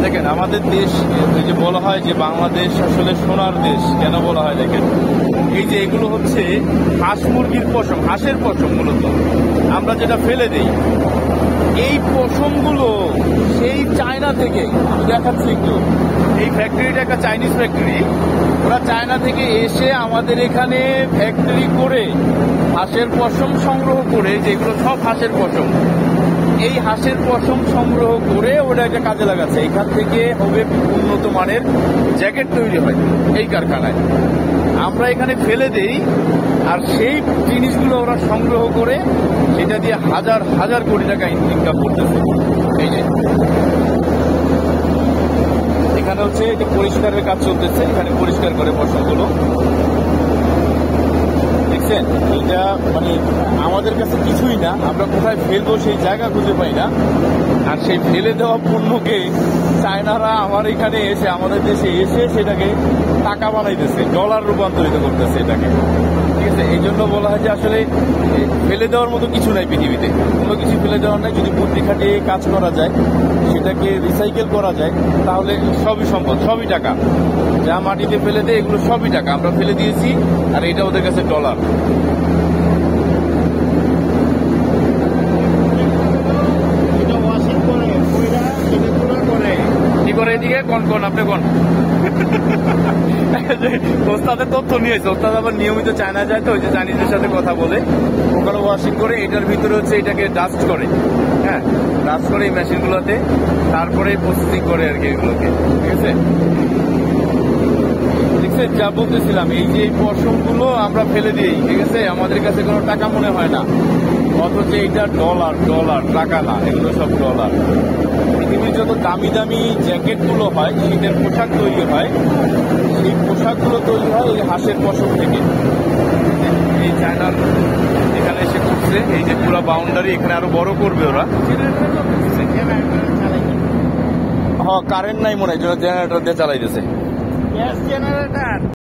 দেখেন আমাদের দেশ, এই যে বলা হয় যে বাংলাদেশ আসলে সোনার দেশ, কেন বলা হয় দেখেন, এই যে এগুলো হচ্ছে হাঁস মুরগির পশম, হাঁসের পশম মূলত আমরা যেটা ফেলে দিই, এই পশমগুলো সেই চায়না থেকে, আমি দেখাচ্ছি একটু, এই ফ্যাক্টরিটা একটা চাইনিজ ফ্যাক্টরি, ওরা চায়না থেকে এসে আমাদের এখানে ফ্যাক্টরি করে হাঁসের পশম সংগ্রহ করে, যেগুলো সব হাঁসের পশম, এই হাঁসের পশম সংগ্রহ করে ওটা একটা কাজে লাগাচ্ছে। এখান থেকে হবে উন্নত মানের জ্যাকেট তৈরি হয় এই কারখানায়, আমরা এখানে ফেলে দেই, আর সেই জিনিসগুলো ওরা সংগ্রহ করে সেটা দিয়ে হাজার হাজার কোটি টাকা ইনকাম করতেছে। এই যে এখানে হচ্ছে যে পরিষ্কারের কাজ চলতেছে, এখানে পরিষ্কার করে পশমগুলো, দেখছেন? এটা মানে আমাদের কাছে কিছুই না, আমরা কোথায় ফেলবো সেই জায়গা খুঁজে পাই না, আর সেই ফেলে দেওয়া পণ্যকে চায়নারা আমার এখানে এসে, আমাদের দেশে এসে সেটাকে টাকা বানাইতেছে, ডলার রূপান্তরিত করতেছে এটাকে, ঠিক আছে? এই জন্য বলা হয় যে আসলে ফেলে দেওয়ার মতো কিছু নাই পৃথিবীতে, কোনো কিছু ফেলে দেওয়ার নাই। যদি বুদ্ধি খাটিয়ে কাজ করা যায়, সেটাকে রিসাইকেল করা যায়, তাহলে সবই সম্পদ, সবই টাকা। যা মাটিতে ফেলে দেয় এগুলো সবই টাকা, আমরা ফেলে দিয়েছি, আর এটা ওদের কাছে ডলার। কি করে এদিকে কোন আপনি কোন ওস্তাদের তথ্য নিয়েছে, ওস্তাদ আবার নিয়মিত চায়না যায়, তো ওই যে চাইনিজের সাথে কথা বলে ওখানে ওয়াশিং করে, এটার ভিতরে হচ্ছে এটাকে ডাস্ট করে, হ্যাঁ ডাস্ট করে এই মেশিনগুলোতে, তারপরে প্রসেসিং করে আর কি এগুলোকে, ঠিক আছে? দেখছেন যা বলতেছিলাম, এই যে এই পশমগুলো আমরা ফেলে দিই, ঠিক আছে, আমাদের কাছে কোনো টাকা মনে হয় না, অথচ এটা ডলার, ডলার টাকা না, এগুলো সব ডলার। পৃথিবীর যত দামি দামি জ্যাকেটগুলো হয়, শীতের পোশাক তৈরি হয়, সেই পোশাকগুলো তৈরি হয় এই হাঁসের পশম থেকে। এই চায়নার এখানে এসে করছে, এই যে পুরো বাউন্ডারি, এখানে আরো বড় করবে ওরা। হ্যাঁ কারেন্ট নাই মনে হয়, জেনারেটর দিয়ে চালাইতেছে।